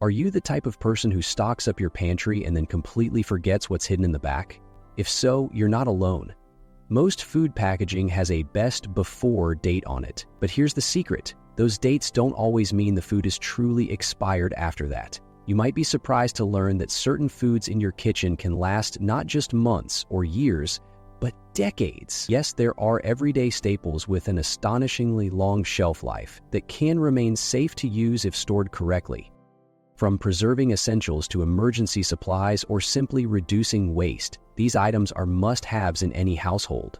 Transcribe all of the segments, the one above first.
Are you the type of person who stocks up your pantry and then completely forgets what's hidden in the back? If so, you're not alone. Most food packaging has a best before date on it, but here's the secret. Those dates don't always mean the food is truly expired after that. You might be surprised to learn that certain foods in your kitchen can last not just months or years, but decades. Yes, there are everyday staples with an astonishingly long shelf life that can remain safe to use if stored correctly. From preserving essentials to emergency supplies or simply reducing waste, these items are must-haves in any household.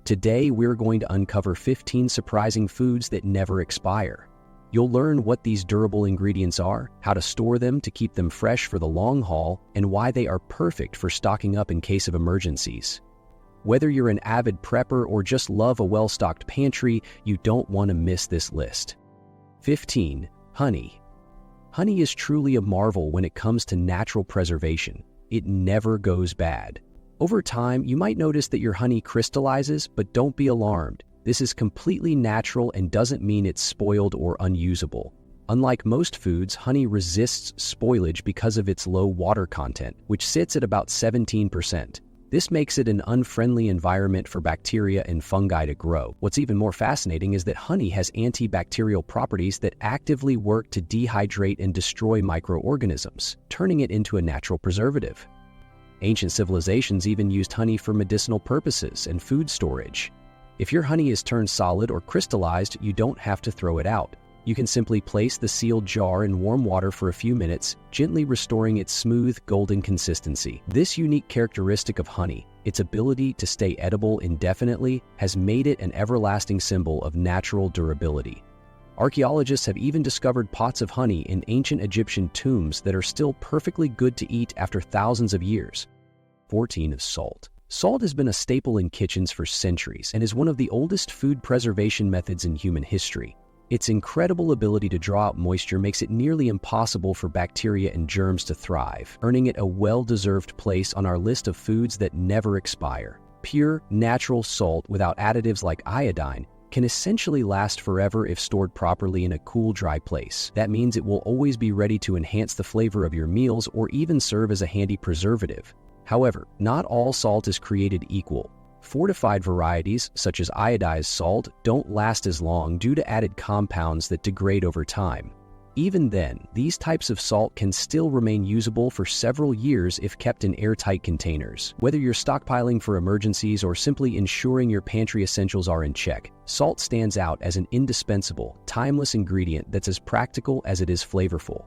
Today, we're going to uncover 15 surprising foods that never expire. You'll learn what these durable ingredients are, how to store them to keep them fresh for the long haul, and why they are perfect for stocking up in case of emergencies. Whether you're an avid prepper or just love a well-stocked pantry, you don't want to miss this list. 15. Honey. Honey is truly a marvel when it comes to natural preservation. It never goes bad. Over time, you might notice that your honey crystallizes, but don't be alarmed. This is completely natural and doesn't mean it's spoiled or unusable. Unlike most foods, honey resists spoilage because of its low water content, which sits at about 17%. This makes it an unfriendly environment for bacteria and fungi to grow. What's even more fascinating is that honey has antibacterial properties that actively work to dehydrate and destroy microorganisms, turning it into a natural preservative. Ancient civilizations even used honey for medicinal purposes and food storage. If your honey is turned solid or crystallized, you don't have to throw it out. You can simply place the sealed jar in warm water for a few minutes, gently restoring its smooth, golden consistency. This unique characteristic of honey, its ability to stay edible indefinitely, has made it an everlasting symbol of natural durability. Archaeologists have even discovered pots of honey in ancient Egyptian tombs that are still perfectly good to eat after thousands of years. 14. Salt. Salt has been a staple in kitchens for centuries and is one of the oldest food preservation methods in human history. Its incredible ability to draw out moisture makes it nearly impossible for bacteria and germs to thrive, earning it a well-deserved place on our list of foods that never expire. Pure, natural salt without additives like iodine can essentially last forever if stored properly in a cool, dry place. That means it will always be ready to enhance the flavor of your meals or even serve as a handy preservative. However, not all salt is created equal. Fortified varieties, such as iodized salt, don't last as long due to added compounds that degrade over time. Even then, these types of salt can still remain usable for several years if kept in airtight containers. Whether you're stockpiling for emergencies or simply ensuring your pantry essentials are in check, salt stands out as an indispensable, timeless ingredient that's as practical as it is flavorful.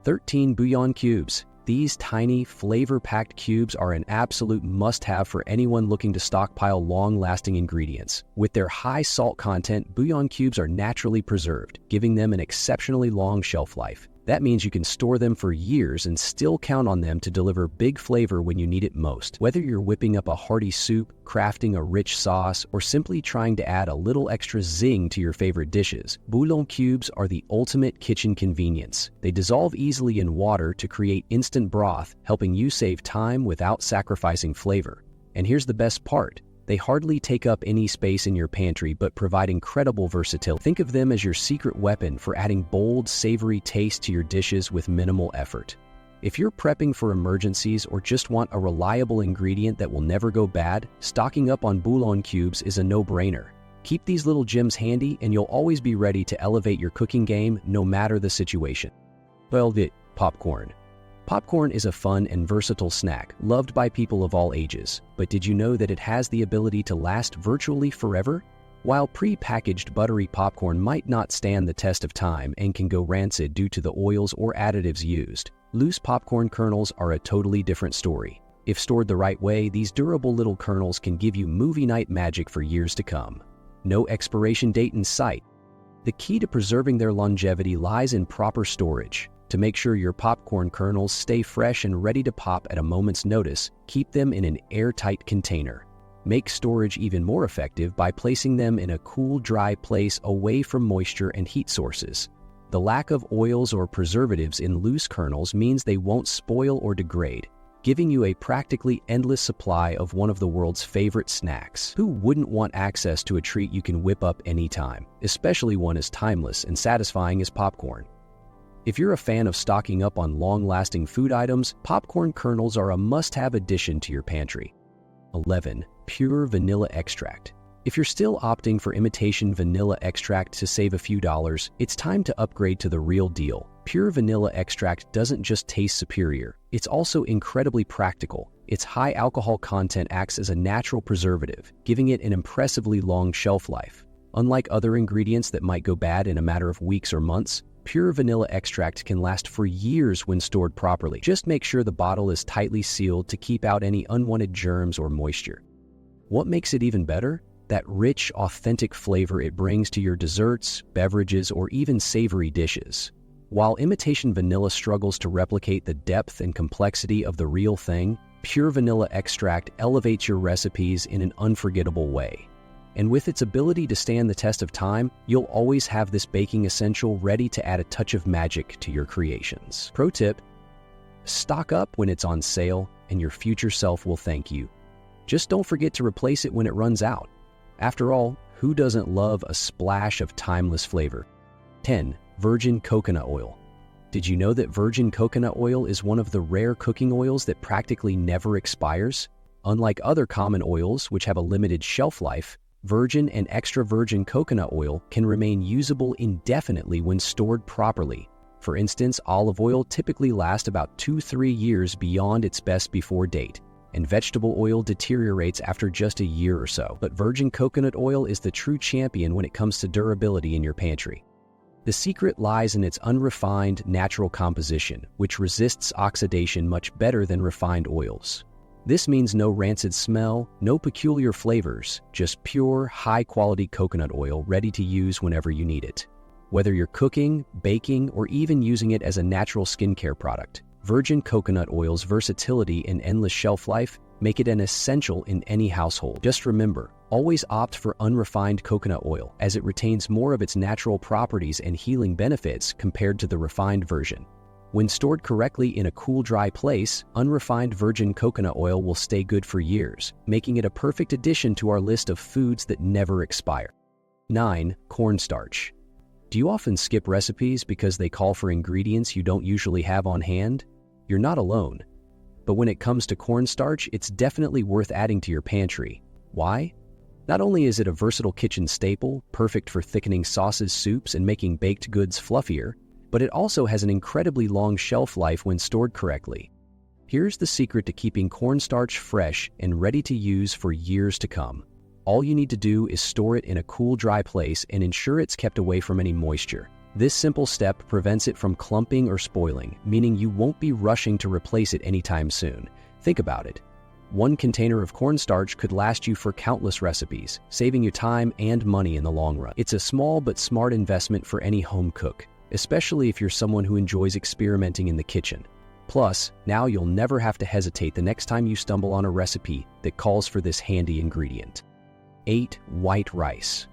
13. Bouillon cubes. These tiny, flavor-packed cubes are an absolute must-have for anyone looking to stockpile long-lasting ingredients. With their high salt content, bouillon cubes are naturally preserved, giving them an exceptionally long shelf life. That means you can store them for years and still count on them to deliver big flavor when you need it most. Whether you're whipping up a hearty soup, crafting a rich sauce, or simply trying to add a little extra zing to your favorite dishes, bouillon cubes are the ultimate kitchen convenience. They dissolve easily in water to create instant broth, helping you save time without sacrificing flavor. And here's the best part. They hardly take up any space in your pantry but provide incredible versatility. Think of them as your secret weapon for adding bold, savory taste to your dishes with minimal effort. If you're prepping for emergencies or just want a reliable ingredient that will never go bad, stocking up on bouillon cubes is a no-brainer. Keep these little gems handy and you'll always be ready to elevate your cooking game no matter the situation. 12. Popcorn. Popcorn is a fun and versatile snack, loved by people of all ages. But did you know that it has the ability to last virtually forever? While pre-packaged buttery popcorn might not stand the test of time and can go rancid due to the oils or additives used, loose popcorn kernels are a totally different story. If stored the right way, these durable little kernels can give you movie night magic for years to come. No expiration date in sight. The key to preserving their longevity lies in proper storage. To make sure your popcorn kernels stay fresh and ready to pop at a moment's notice, keep them in an airtight container. Make storage even more effective by placing them in a cool, dry place away from moisture and heat sources. The lack of oils or preservatives in loose kernels means they won't spoil or degrade, giving you a practically endless supply of one of the world's favorite snacks. Who wouldn't want access to a treat you can whip up anytime, especially one as timeless and satisfying as popcorn? If you're a fan of stocking up on long-lasting food items, popcorn kernels are a must-have addition to your pantry. 11. Pure vanilla extract. If you're still opting for imitation vanilla extract to save a few dollars, it's time to upgrade to the real deal. Pure vanilla extract doesn't just taste superior, it's also incredibly practical. Its high alcohol content acts as a natural preservative, giving it an impressively long shelf life. Unlike other ingredients that might go bad in a matter of weeks or months, pure vanilla extract can last for years when stored properly. Just make sure the bottle is tightly sealed to keep out any unwanted germs or moisture. What makes it even better? That rich, authentic flavor it brings to your desserts, beverages, or even savory dishes. While imitation vanilla struggles to replicate the depth and complexity of the real thing, pure vanilla extract elevates your recipes in an unforgettable way. And with its ability to stand the test of time, you'll always have this baking essential ready to add a touch of magic to your creations. Pro tip: stock up when it's on sale, and your future self will thank you. Just don't forget to replace it when it runs out. After all, who doesn't love a splash of timeless flavor? 10. Virgin coconut oil. Did you know that virgin coconut oil is one of the rare cooking oils that practically never expires? Unlike other common oils, which have a limited shelf life, virgin and extra virgin coconut oil can remain usable indefinitely when stored properly. For instance, olive oil typically lasts about 2-3 years beyond its best before date, and vegetable oil deteriorates after just a year or so. But virgin coconut oil is the true champion when it comes to durability in your pantry. The secret lies in its unrefined, natural composition, which resists oxidation much better than refined oils. This means no rancid smell, no peculiar flavors, just pure, high-quality coconut oil ready to use whenever you need it. Whether you're cooking, baking, or even using it as a natural skincare product, virgin coconut oil's versatility and endless shelf life make it an essential in any household. Just remember, always opt for unrefined coconut oil, as it retains more of its natural properties and healing benefits compared to the refined version. When stored correctly in a cool, dry place, unrefined virgin coconut oil will stay good for years, making it a perfect addition to our list of foods that never expire. 9. Cornstarch. Do you often skip recipes because they call for ingredients you don't usually have on hand? You're not alone. But when it comes to cornstarch, it's definitely worth adding to your pantry. Why? Not only is it a versatile kitchen staple, perfect for thickening sauces, soups, and making baked goods fluffier, but it also has an incredibly long shelf life when stored correctly. Here's the secret to keeping cornstarch fresh and ready to use for years to come. All you need to do is store it in a cool, dry place and ensure it's kept away from any moisture. This simple step prevents it from clumping or spoiling, meaning you won't be rushing to replace it anytime soon. Think about it. One container of cornstarch could last you for countless recipes, saving you time and money in the long run. It's a small but smart investment for any home cook, especially if you're someone who enjoys experimenting in the kitchen. Plus, now you'll never have to hesitate the next time you stumble on a recipe that calls for this handy ingredient. 8. White rice.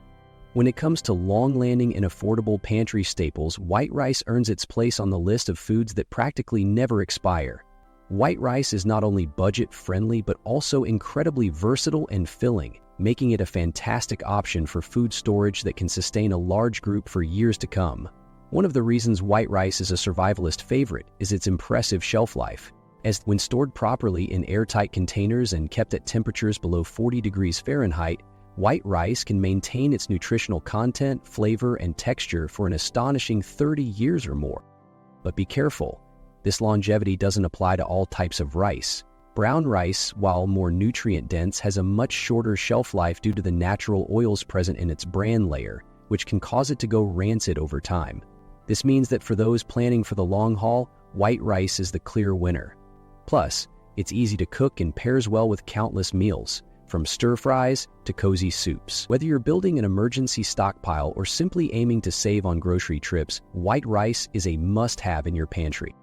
When it comes to long-lasting and affordable pantry staples, white rice earns its place on the list of foods that practically never expire. White rice is not only budget-friendly but also incredibly versatile and filling, making it a fantastic option for food storage that can sustain a large group for years to come. One of the reasons white rice is a survivalist favorite is its impressive shelf life, as when stored properly in airtight containers and kept at temperatures below 40 degrees Fahrenheit, white rice can maintain its nutritional content, flavor, and texture for an astonishing 30 years or more. But be careful, this longevity doesn't apply to all types of rice. Brown rice, while more nutrient-dense, has a much shorter shelf life due to the natural oils present in its bran layer, which can cause it to go rancid over time. This means that for those planning for the long haul, white rice is the clear winner. Plus, it's easy to cook and pairs well with countless meals, from stir-fries to cozy soups. Whether you're building an emergency stockpile or simply aiming to save on grocery trips, white rice is a must-have in your pantry.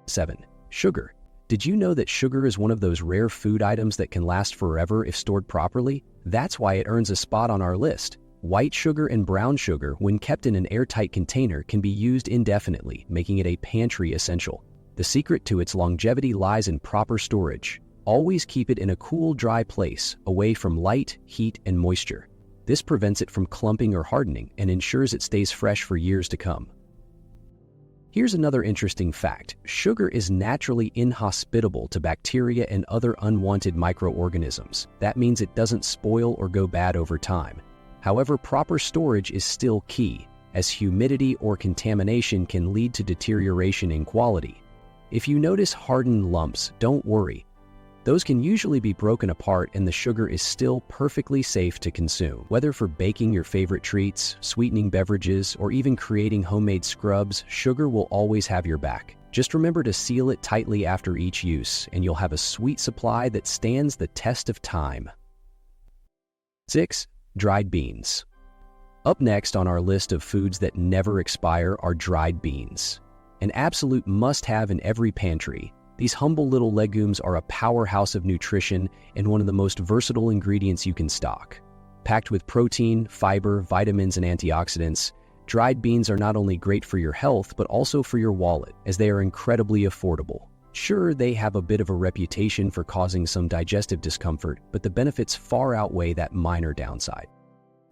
7. Sugar. Did you know that sugar is one of those rare food items that can last forever if stored properly? That's why it earns a spot on our list. White sugar and brown sugar, when kept in an airtight container, can be used indefinitely, making it a pantry essential. The secret to its longevity lies in proper storage. Always keep it in a cool, dry place, away from light, heat, and moisture. This prevents it from clumping or hardening and ensures it stays fresh for years to come. Here's another interesting fact. Sugar is naturally inhospitable to bacteria and other unwanted microorganisms. That means it doesn't spoil or go bad over time. However, proper storage is still key, as humidity or contamination can lead to deterioration in quality. If you notice hardened lumps, don't worry. Those can usually be broken apart and the sugar is still perfectly safe to consume. Whether for baking your favorite treats, sweetening beverages, or even creating homemade scrubs, sugar will always have your back. Just remember to seal it tightly after each use, and you'll have a sweet supply that stands the test of time. 6. Dried beans. Up next on our list of foods that never expire are dried beans. An absolute must-have in every pantry. These humble little legumes are a powerhouse of nutrition and one of the most versatile ingredients you can stock. Packed with protein, fiber, vitamins, and antioxidants, dried beans are not only great for your health but also for your wallet, as they are incredibly affordable. Sure, they have a bit of a reputation for causing some digestive discomfort, but the benefits far outweigh that minor downside.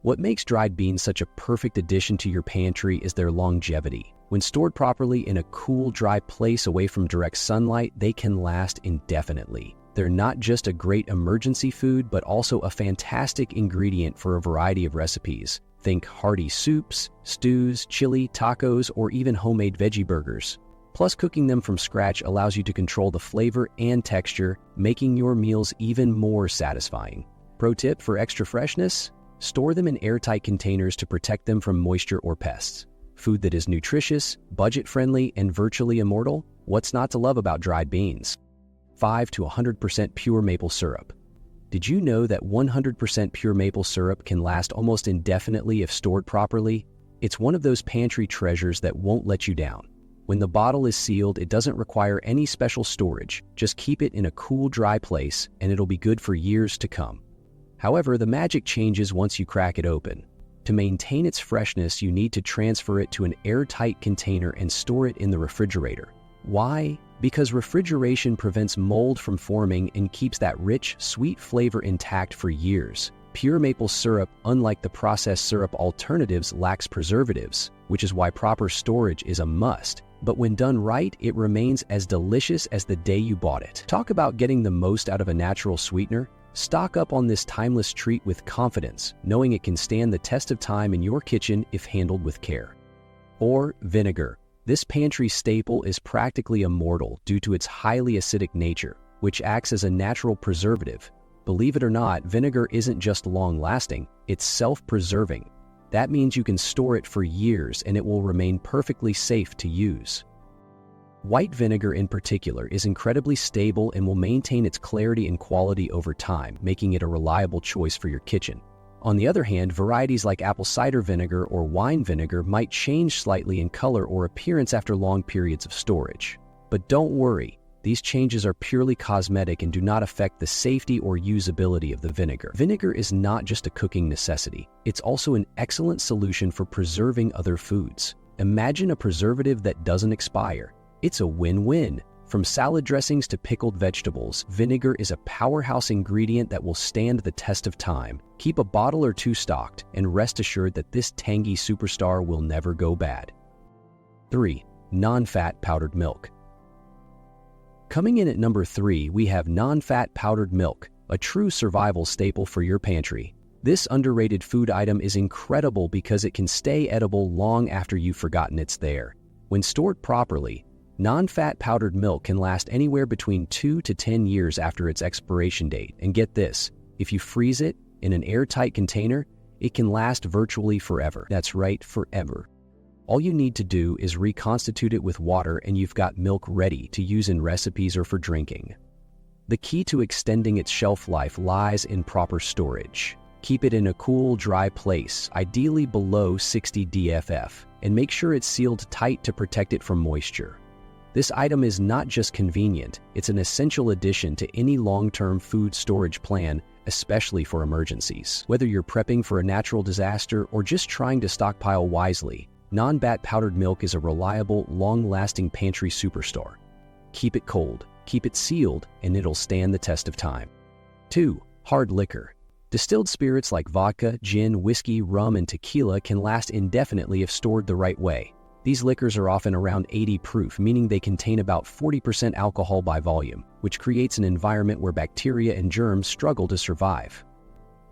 What makes dried beans such a perfect addition to your pantry is their longevity. When stored properly in a cool, dry place away from direct sunlight, they can last indefinitely. They're not just a great emergency food, but also a fantastic ingredient for a variety of recipes. Think hearty soups, stews, chili, tacos, or even homemade veggie burgers. Plus, cooking them from scratch allows you to control the flavor and texture, making your meals even more satisfying. Pro tip for extra freshness: store them in airtight containers to protect them from moisture or pests. Food that is nutritious, budget-friendly, and virtually immortal? What's not to love about dried beans? 5 to 100% pure maple syrup. Did you know that 100% pure maple syrup can last almost indefinitely if stored properly? It's one of those pantry treasures that won't let you down. When the bottle is sealed, it doesn't require any special storage. Just keep it in a cool, dry place, and it'll be good for years to come. However, the magic changes once you crack it open. To maintain its freshness, you need to transfer it to an airtight container and store it in the refrigerator. Why? Because refrigeration prevents mold from forming and keeps that rich, sweet flavor intact for years. Pure maple syrup, unlike the processed syrup alternatives, lacks preservatives, which is why proper storage is a must. But when done right, it remains as delicious as the day you bought it. Talk about getting the most out of a natural sweetener. Stock up on this timeless treat with confidence, knowing it can stand the test of time in your kitchen if handled with care. Or vinegar. This pantry staple is practically immortal due to its highly acidic nature, which acts as a natural preservative. Believe it or not, vinegar isn't just long-lasting, it's self-preserving. That means you can store it for years and it will remain perfectly safe to use. White vinegar in particular is incredibly stable and will maintain its clarity and quality over time, making it a reliable choice for your kitchen. On the other hand, varieties like apple cider vinegar or wine vinegar might change slightly in color or appearance after long periods of storage. But don't worry, these changes are purely cosmetic and do not affect the safety or usability of the vinegar. Vinegar is not just a cooking necessity, it's also an excellent solution for preserving other foods. Imagine a preservative that doesn't expire. It's a win-win. From salad dressings to pickled vegetables, vinegar is a powerhouse ingredient that will stand the test of time. Keep a bottle or two stocked, and rest assured that this tangy superstar will never go bad. 3. Non-fat powdered milk. Coming in at number 3, we have non-fat powdered milk, a true survival staple for your pantry. This underrated food item is incredible because it can stay edible long after you've forgotten it's there. When stored properly, non-fat powdered milk can last anywhere between 2 to 10 years after its expiration date. And get this, if you freeze it in an airtight container, it can last virtually forever. That's right, forever. All you need to do is reconstitute it with water and you've got milk ready to use in recipes or for drinking. The key to extending its shelf life lies in proper storage. Keep it in a cool, dry place, ideally below 60 DFF, and make sure it's sealed tight to protect it from moisture. This item is not just convenient, it's an essential addition to any long-term food storage plan, especially for emergencies. Whether you're prepping for a natural disaster or just trying to stockpile wisely, non-fat powdered milk is a reliable, long-lasting pantry superstar. Keep it cold, keep it sealed, and it'll stand the test of time. 2. Hard liquor. Distilled spirits like vodka, gin, whiskey, rum, and tequila can last indefinitely if stored the right way. These liquors are often around 80 proof, meaning they contain about 40% alcohol by volume, which creates an environment where bacteria and germs struggle to survive.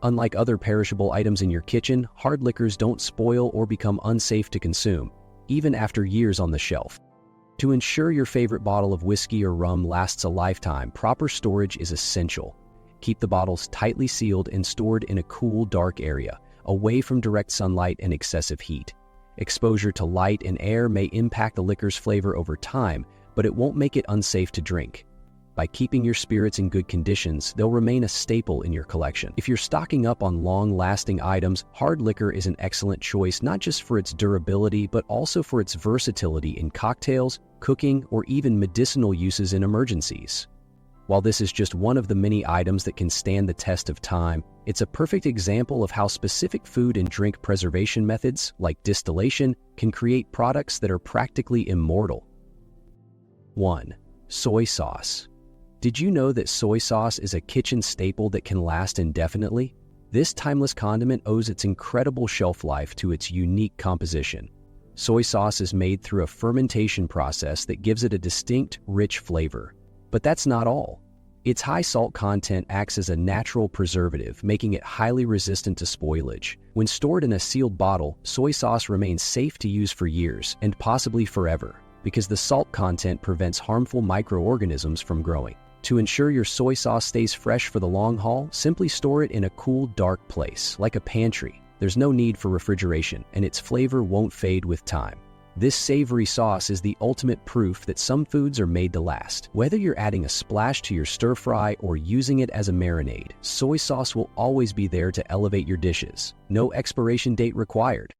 Unlike other perishable items in your kitchen, hard liquors don't spoil or become unsafe to consume, even after years on the shelf. To ensure your favorite bottle of whiskey or rum lasts a lifetime, proper storage is essential. Keep the bottles tightly sealed and stored in a cool, dark area, away from direct sunlight and excessive heat. Exposure to light and air may impact the liquor's flavor over time, but it won't make it unsafe to drink. By keeping your spirits in good conditions, they'll remain a staple in your collection. If you're stocking up on long-lasting items, hard liquor is an excellent choice not just for its durability, but also for its versatility in cocktails, cooking, or even medicinal uses in emergencies. While this is just one of the many items that can stand the test of time, it's a perfect example of how specific food and drink preservation methods, like distillation, can create products that are practically immortal. 1. Soy sauce. Did you know that soy sauce is a kitchen staple that can last indefinitely? This timeless condiment owes its incredible shelf life to its unique composition. Soy sauce is made through a fermentation process that gives it a distinct, rich flavor. But that's not all. Its high salt content acts as a natural preservative, making it highly resistant to spoilage. When stored in a sealed bottle, soy sauce remains safe to use for years, and possibly forever, because the salt content prevents harmful microorganisms from growing. To ensure your soy sauce stays fresh for the long haul, simply store it in a cool, dark place, like a pantry. There's no need for refrigeration, and its flavor won't fade with time. This savory sauce is the ultimate proof that some foods are made to last. Whether you're adding a splash to your stir-fry or using it as a marinade, soy sauce will always be there to elevate your dishes. No expiration date required.